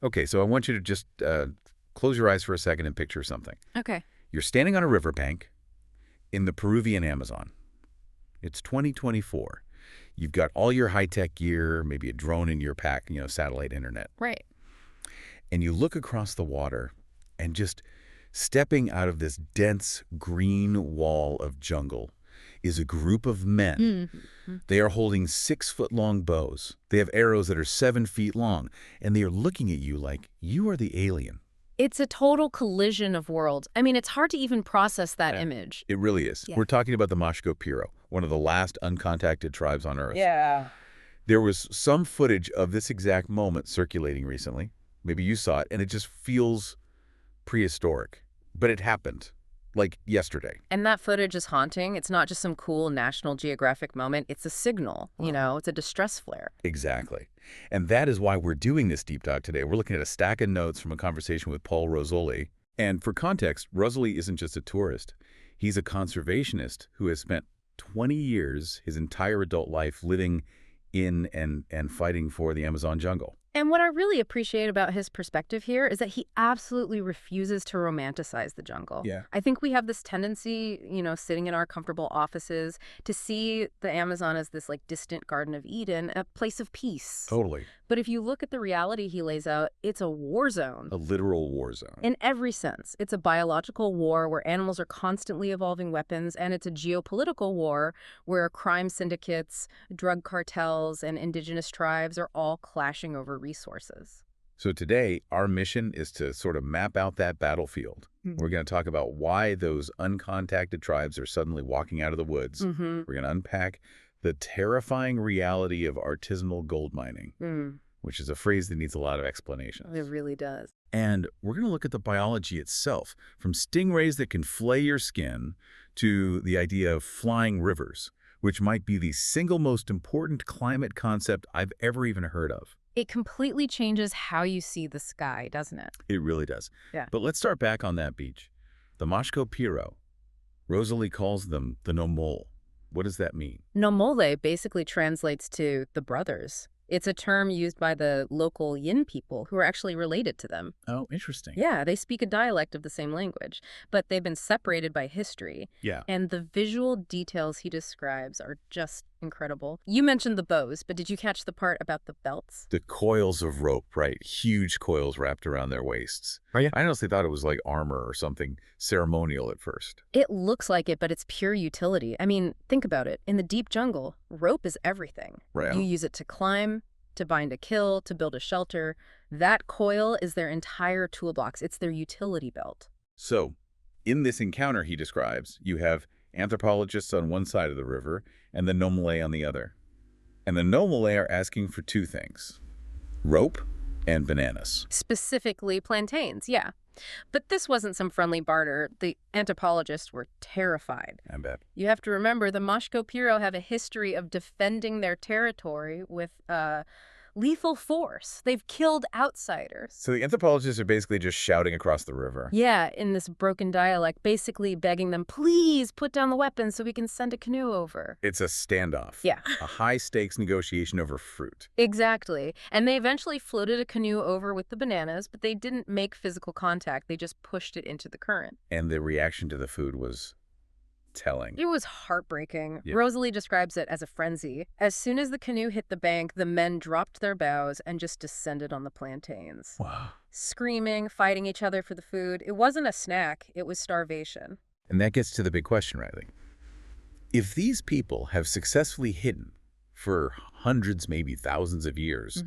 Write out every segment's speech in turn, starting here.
Okay, so I want you to just close your eyes for a second and picture something. Okay. You're standing on a riverbank in the Peruvian Amazon. It's 2024. You've got all your high-tech gear, maybe a drone in your pack, satellite internet. Right. And you look across the water and just stepping out of this dense green wall of jungle is a group of men. Mm-hmm. They are holding 6-foot-long bows. They have arrows that are 7 feet long, and they are looking at you like you are the alien. It's a total collision of worlds. I mean, it's hard to even process that image. It really is. Yeah. We're talking about the Mashko Piro, one of the last uncontacted tribes on Earth. Yeah. There was some footage of this exact moment circulating recently. Maybe you saw it, and it just feels prehistoric. But it happened, like yesterday. And that footage is haunting. It's not just some cool National Geographic moment. It's a signal, it's a distress flare. Exactly. And that is why we're doing this deep dive today. We're looking at a stack of notes from a conversation with Paul Rosolie. And for context, Rosolie isn't just a tourist. He's a conservationist who has spent 20 years, his entire adult life, living in and fighting for the Amazon jungle. And what I really appreciate about his perspective here is that he absolutely refuses to romanticize the jungle. Yeah. I think we have this tendency, sitting in our comfortable offices to see the Amazon as this distant Garden of Eden, a place of peace. Totally. But if you look at the reality he lays out, it's a war zone. A literal war zone. In every sense. It's a biological war where animals are constantly evolving weapons, and it's a geopolitical war where crime syndicates, drug cartels, and indigenous tribes are all clashing over resources. So today, our mission is to sort of map out that battlefield. We're going to talk about why those uncontacted tribes are suddenly walking out of the woods. We're going to unpack the terrifying reality of artisanal gold mining, which is a phrase that needs a lot of explanation. It really does. And we're going to look at the biology itself, from stingrays that can flay your skin to the idea of flying rivers, which might be the single most important climate concept I've ever even heard of. It completely changes how you see the sky, doesn't it? It really does. Yeah. But let's start back on that beach. The Mashko Piro. Rosolie calls them the Nomol. What does that mean? Nomole basically translates to the brothers. It's a term used by the local Yin people who are actually related to them. Oh, interesting. Yeah, they speak a dialect of the same language, but they've been separated by history. Yeah. And the visual details he describes are just incredible. You mentioned the bows, but did you catch the part about the belts? The coils of rope, right? Huge coils wrapped around their waists. Oh, yeah. I honestly thought it was like armor or something ceremonial at first. It looks like it, but it's pure utility. I mean, think about it. In the deep jungle, rope is everything. Right. You use it to climb, to bind a kill, to build a shelter. That coil is their entire toolbox. It's their utility belt. So, in this encounter he describes, you have anthropologists on one side of the river and the Nomole on the other. And the Nomole are asking for two things: rope and bananas. Specifically plantains, yeah. But this wasn't some friendly barter. The anthropologists were terrified. I bet. You have to remember, the Mashko Piro have a history of defending their territory with lethal force. They've killed outsiders. So the anthropologists are basically just shouting across the river. Yeah, in this broken dialect, basically begging them, please put down the weapons so we can send a canoe over. It's a standoff. Yeah. A high-stakes negotiation over fruit. Exactly. And they eventually floated a canoe over with the bananas, but they didn't make physical contact. They just pushed it into the current. And the reaction to the food was telling. It was heartbreaking. Yeah. Rosalie describes it as a frenzy. As soon as the canoe hit the bank, the men dropped their bows and just descended on the plantains. Wow. Screaming, fighting each other for the food. It wasn't a snack, it was starvation. And that gets to the big question, Riley. If these people have successfully hidden for hundreds, maybe thousands of years,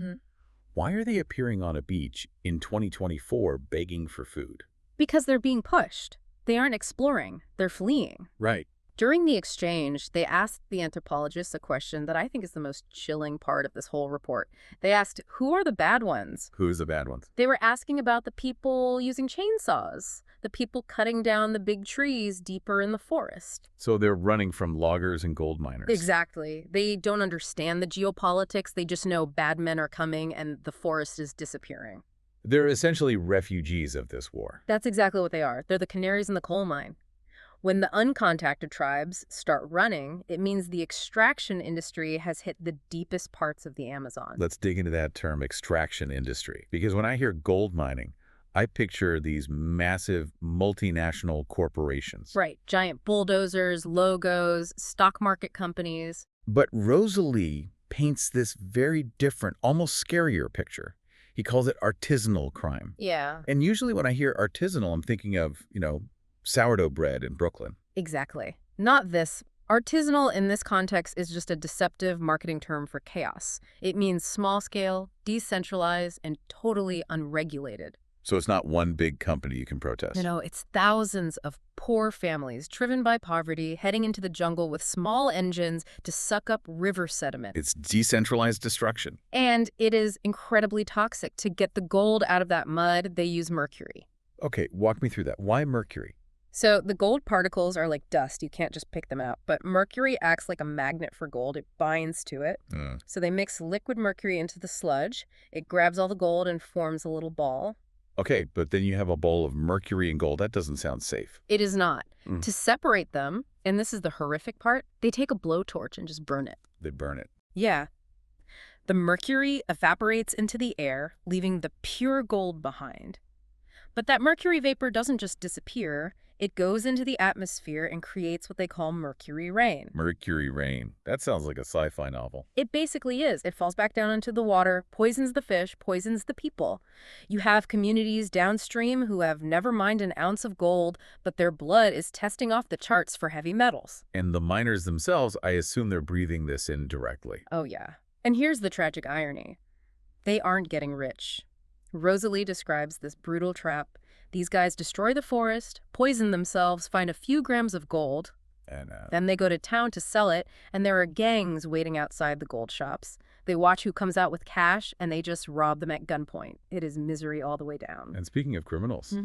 why are they appearing on a beach in 2024 begging for food? Because they're being pushed. They aren't exploring, they're fleeing. Right. During the exchange, they asked the anthropologists a question that I think is the most chilling part of this whole report. They asked, who are the bad ones? Who's the bad ones? They were asking about the people using chainsaws, the people cutting down the big trees deeper in the forest. So they're running from loggers and gold miners. Exactly. They don't understand the geopolitics. They just know bad men are coming and the forest is disappearing. They're essentially refugees of this war. That's exactly what they are. They're the canaries in the coal mine. When the uncontacted tribes start running, it means the extraction industry has hit the deepest parts of the Amazon. Let's dig into that term, extraction industry. Because when I hear gold mining, I picture these massive multinational corporations. Right. Giant bulldozers, logos, stock market companies. But Rosolie paints this very different, almost scarier picture. He calls it artisanal crime. Yeah. And usually when I hear artisanal, I'm thinking of, sourdough bread in Brooklyn. Exactly. Not this. Artisanal in this context is just a deceptive marketing term for chaos. It means small scale, decentralized, and totally unregulated. So it's not one big company you can protest. No, it's thousands of poor families driven by poverty heading into the jungle with small engines to suck up river sediment. It's decentralized destruction. And it is incredibly toxic. To get the gold out of that mud, they use mercury. Okay, walk me through that. Why mercury? So the gold particles are like dust. You can't just pick them out. But mercury acts like a magnet for gold. It binds to it. So they mix liquid mercury into the sludge. It grabs all the gold and forms a little ball. Okay, but then you have a bowl of mercury and gold. That doesn't sound safe. It is not. To separate them, and this is the horrific part, they take a blowtorch and just burn it. They burn it. Yeah. The mercury evaporates into the air, leaving the pure gold behind. But that mercury vapor doesn't just disappear. It goes into the atmosphere and creates what they call mercury rain. Mercury rain. That sounds like a sci-fi novel. It basically is. It falls back down into the water, poisons the fish, poisons the people. You have communities downstream who have never mined an ounce of gold, but their blood is testing off the charts for heavy metals. And the miners themselves, I assume they're breathing this in directly. Oh, yeah. And here's the tragic irony. They aren't getting rich. Rosolie describes this brutal trap. These guys destroy the forest, poison themselves, find a few grams of gold. And Then they go to town to sell it, and there are gangs waiting outside the gold shops. They watch who comes out with cash, and they just rob them at gunpoint. It is misery all the way down. And speaking of criminals,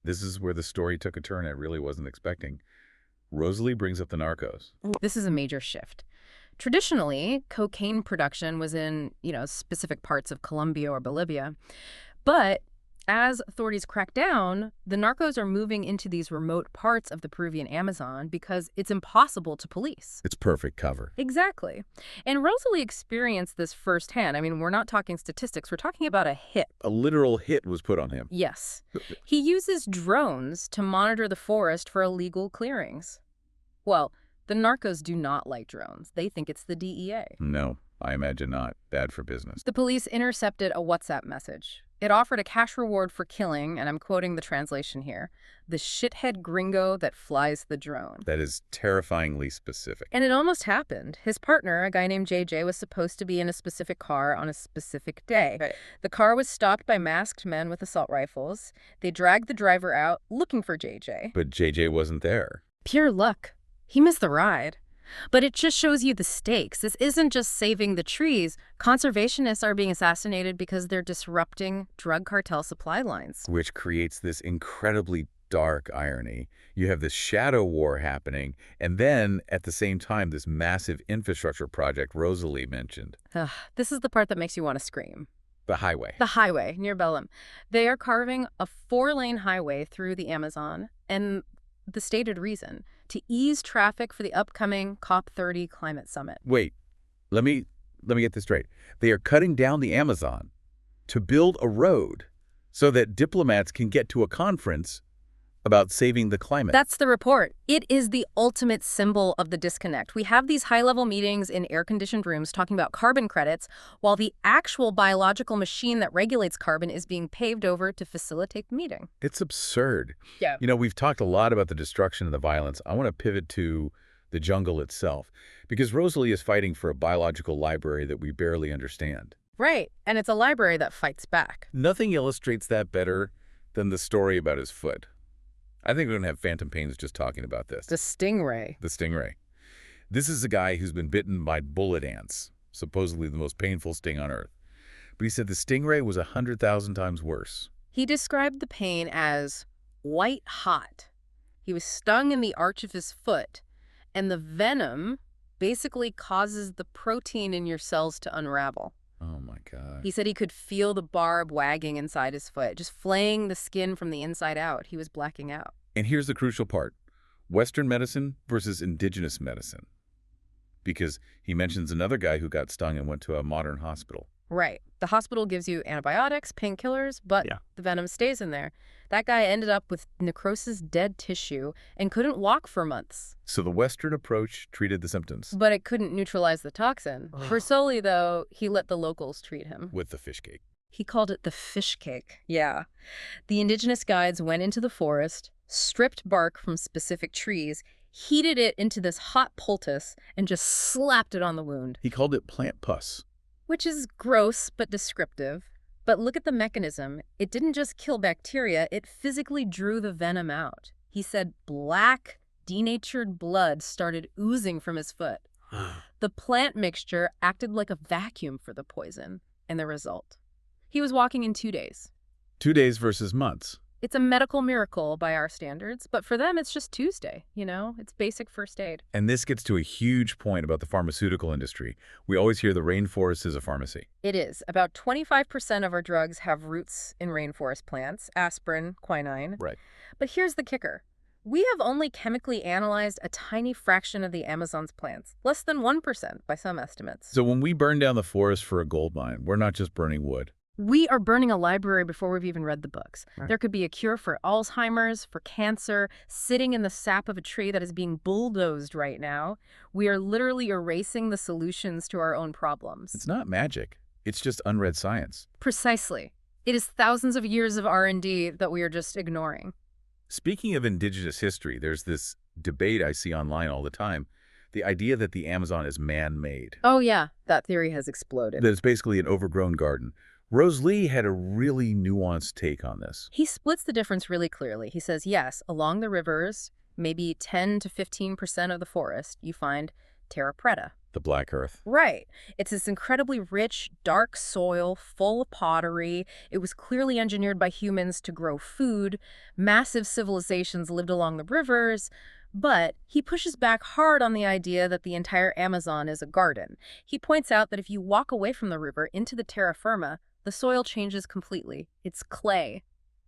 this is where the story took a turn I really wasn't expecting. Rosolie brings up the Narcos. This is a major shift. Traditionally, cocaine production was in, specific parts of Colombia or Bolivia. But as authorities crack down, the narcos are moving into these remote parts of the Peruvian Amazon because it's impossible to police. It's perfect cover. Exactly. And Rosalie experienced this firsthand. I mean, we're not talking statistics. We're talking about a hit. A literal hit was put on him. Yes. He uses drones to monitor the forest for illegal clearings. Well, the narcos do not like drones. They think it's the DEA. No, I imagine not. Bad for business. The police intercepted a WhatsApp message. It offered a cash reward for killing, and I'm quoting the translation here, the shithead gringo that flies the drone. That is terrifyingly specific. And it almost happened. His partner, a guy named JJ, was supposed to be in a specific car on a specific day. Right. The car was stopped by masked men with assault rifles. They dragged the driver out looking for JJ. But JJ wasn't there. Pure luck. He missed the ride. But it just shows you the stakes. This isn't just saving the trees. Conservationists are being assassinated because they're disrupting drug cartel supply lines. Which creates this incredibly dark irony. You have this shadow war happening, and then, at the same time, this massive infrastructure project Rosolie mentioned. This is the part that makes you want to scream. The highway. The highway near Belém. They are carving a 4-lane highway through the Amazon, and the stated reason, to ease traffic for the upcoming COP30 climate summit. Wait, let me get this straight. They are cutting down the Amazon to build a road so that diplomats can get to a conference about saving the climate. That's the report. It is the ultimate symbol of the disconnect. We have these high-level meetings in air-conditioned rooms talking about carbon credits, while the actual biological machine that regulates carbon is being paved over to facilitate the meeting. It's absurd. Yeah. We've talked a lot about the destruction and the violence. I want to pivot to the jungle itself, because Rosolie is fighting for a biological library that we barely understand. Right, and it's a library that fights back. Nothing illustrates that better than the story about his foot. I think we're going to have phantom pains just talking about this. The stingray. The stingray. This is a guy who's been bitten by bullet ants, supposedly the most painful sting on Earth. But he said the stingray was 100,000 times worse. He described the pain as white hot. He was stung in the arch of his foot, and the venom basically causes the protein in your cells to unravel. Oh, my God. He said he could feel the barb wagging inside his foot, just flaying the skin from the inside out. He was blacking out. And here's the crucial part. Western medicine versus indigenous medicine. Because he mentions another guy who got stung and went to a modern hospital. Right. The hospital gives you antibiotics, painkillers, but Yeah. the venom stays in there. That guy ended up with necrosis dead tissue and couldn't walk for months. So the Western approach treated the symptoms But it couldn't neutralize the toxin. Ugh. Rosolie, though, he let the locals treat him. with the fish cake. He called it the fish cake. Yeah. The indigenous guides went into the forest, stripped bark from specific trees, heated it into this hot poultice, and just slapped it on the wound. He called it plant pus. Which is gross but descriptive. But look at the mechanism. It didn't just kill bacteria, it physically drew the venom out. He said black, denatured blood started oozing from his foot. The plant mixture acted like a vacuum for the poison, and the result. He was walking in 2 days. 2 days versus months. It's a medical miracle by our standards, but for them it's just Tuesday, you know? It's basic first aid. And this gets to a huge point about the pharmaceutical industry. We always hear the rainforest is a pharmacy. It is. About 25% of our drugs have roots in rainforest plants, aspirin, quinine. Right. But here's the kicker. We have only chemically analyzed a tiny fraction of the Amazon's plants, less than 1% by some estimates. So when we burn down the forest for a gold mine, we're not just burning wood. We are burning a library before we've even read the books. Right. There could be a cure for Alzheimer's, for cancer, sitting in the sap of a tree that is being bulldozed right now. We are literally erasing the solutions to our own problems. It's not magic. It's just unread science. Precisely. It is thousands of years of R&D that we are just ignoring. Speaking of indigenous history, there's this debate I see online all the time. The idea that the Amazon is man-made. Oh yeah, that theory has exploded. That it's basically an overgrown garden. Rosolie had a really nuanced take on this. He splits the difference really clearly. He says, yes, along the rivers, maybe 10 to 15% of the forest, you find terra preta. The black earth. Right. It's this incredibly rich, dark soil, full of pottery. It was clearly engineered by humans to grow food. Massive civilizations lived along the rivers. But he pushes back hard on the idea that the entire Amazon is a garden. He points out that if you walk away from the river into the terra firma, the soil changes completely. It's clay,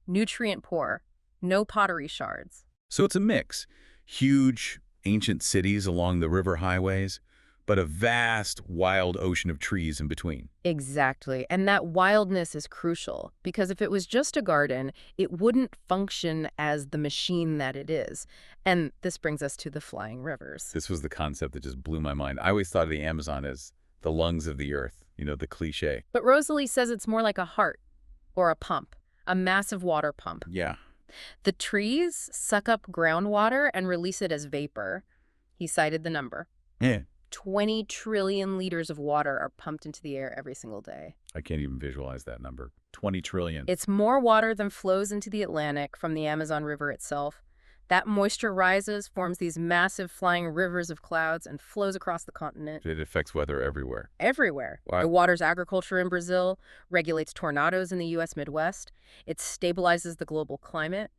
nutrient poor, no pottery shards. So it's a mix. Huge, ancient cities along the river highways, but a vast, wild ocean of trees in between. Exactly. And that wildness is crucial, because if it was just a garden, it wouldn't function as the machine that it is. And this brings us to the flying rivers. This was the concept that just blew my mind. I always thought of the Amazon as the lungs of the earth, the cliche. But Rosolie says it's more like a heart or a pump, a massive water pump. Yeah. The trees suck up groundwater and release it as vapor. He cited the number. Yeah. 20 trillion liters of water are pumped into the air every single day. I can't even visualize that number. 20 trillion. It's more water than flows into the Atlantic from the Amazon River itself. That moisture rises, forms these massive flying rivers of clouds, and flows across the continent. It affects weather everywhere. Everywhere. Wow. It waters agriculture in Brazil, regulates tornadoes in the U.S. Midwest. It stabilizes the global climate.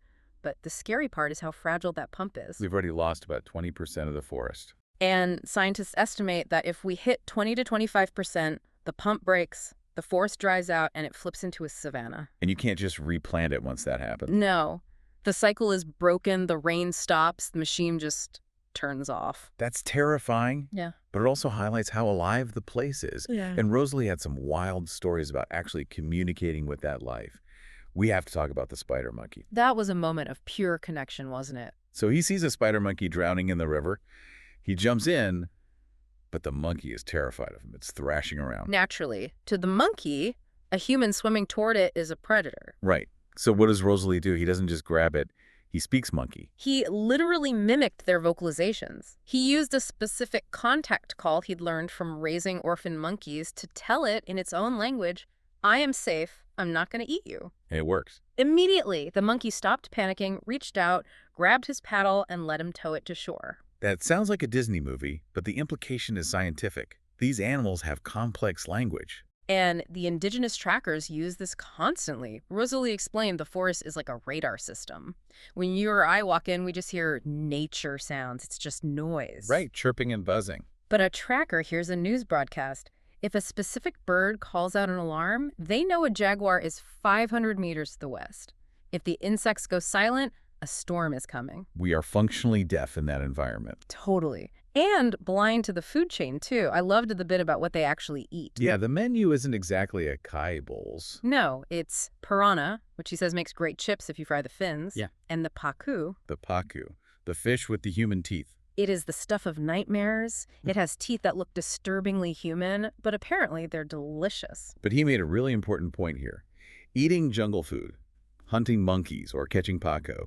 But the scary part is how fragile that pump is. We've already lost about 20% of the forest. And scientists estimate that if we hit 20 to 25%, the pump breaks, the forest dries out, and it flips into a savanna. And you can't just replant it once that happens. No. The cycle is broken, the rain stops, the machine just turns off. That's terrifying. Yeah. But it also highlights how alive the place is. Yeah. And Rosolie had some wild stories about actually communicating with that life. We have to talk about the spider monkey. That was a moment of pure connection, wasn't it? So he sees a spider monkey drowning in the river. He jumps in, but the monkey is terrified of him. It's thrashing around. Naturally. To the monkey, a human swimming toward it is a predator. Right. So what does Rosolie do? He doesn't just grab it. He speaks monkey. He literally mimicked their vocalizations. He used a specific contact call he'd learned from raising orphan monkeys to tell it in its own language, I am safe, I'm not going to eat you. And it works. Immediately, the monkey stopped panicking, reached out, grabbed his paddle, and let him tow it to shore. That sounds like a Disney movie, but the implication is scientific. These animals have complex language. And the indigenous trackers use this constantly. Rosolie explained the forest is like a radar system. When you or I walk in, we just hear nature sounds. It's just noise. Right, chirping and buzzing. But a tracker hears a news broadcast. If a specific bird calls out an alarm, they know a jaguar is 500 meters to the west. If the insects go silent, A storm is coming. We are functionally deaf in that environment. Totally. And blind to the food chain, too. I loved the bit about what they actually eat. Yeah, the menu isn't exactly acai bowls. No, it's piranha, which he says makes great chips if you fry the fins. Yeah. And the pacu. The pacu, the fish with the human teeth. It is the stuff of nightmares. It has teeth that look disturbingly human, but apparently they're delicious. But he made a really important point here. Eating jungle food, hunting monkeys, or catching pacu,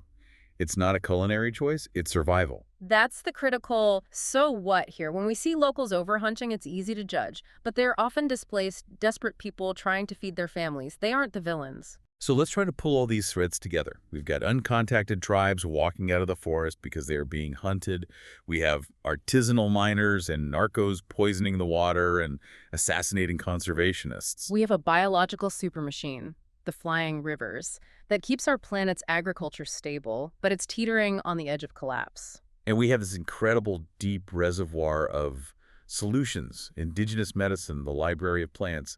it's not a culinary choice, it's survival. That's the critical so what here. When we see locals overhunting, it's easy to judge, but they're often displaced, desperate people trying to feed their families. They aren't the villains. So let's try to pull all these threads together. We've got uncontacted tribes walking out of the forest because they are being hunted. We have artisanal miners and narcos poisoning the water and assassinating conservationists. We have a biological supermachine, the flying rivers, that keeps our planet's agriculture stable, but it's teetering on the edge of collapse. And we have this incredible deep reservoir of solutions, indigenous medicine, the library of plants,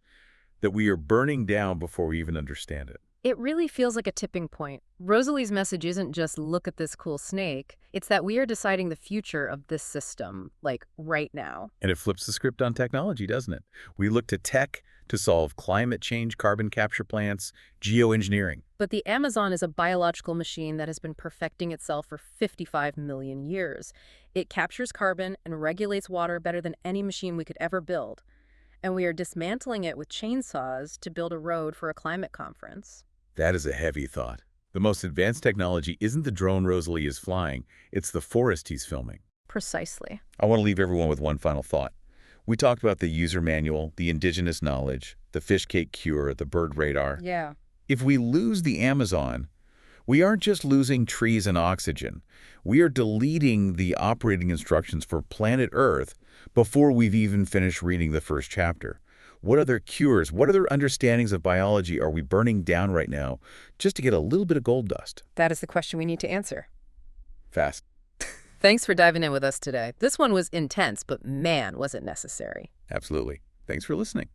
that we are burning down before we even understand it. It really feels like a tipping point. Rosalie's message isn't just look at this cool snake. It's that we are deciding the future of this system, like right now. And it flips the script on technology, doesn't it? We look to tech to solve climate change, carbon capture plants, geoengineering. But the Amazon is a biological machine that has been perfecting itself for 55 million years. It captures carbon and regulates water better than any machine we could ever build. And we are dismantling it with chainsaws to build a road for a climate conference. That is a heavy thought. The most advanced technology isn't the drone Rosalie is flying, it's the forest he's filming. Precisely. I want to leave everyone with one final thought. We talked about the user manual, the indigenous knowledge, the fish cake cure, the bird radar. Yeah. If we lose the Amazon, we aren't just losing trees and oxygen. We are deleting the operating instructions for planet Earth before we've even finished reading the first chapter. What other cures, what other understandings of biology are we burning down right now just to get a little bit of gold dust? That is the question we need to answer. Fast. Thanks for diving in with us today. This one was intense, but man, was it necessary. Absolutely. Thanks for listening.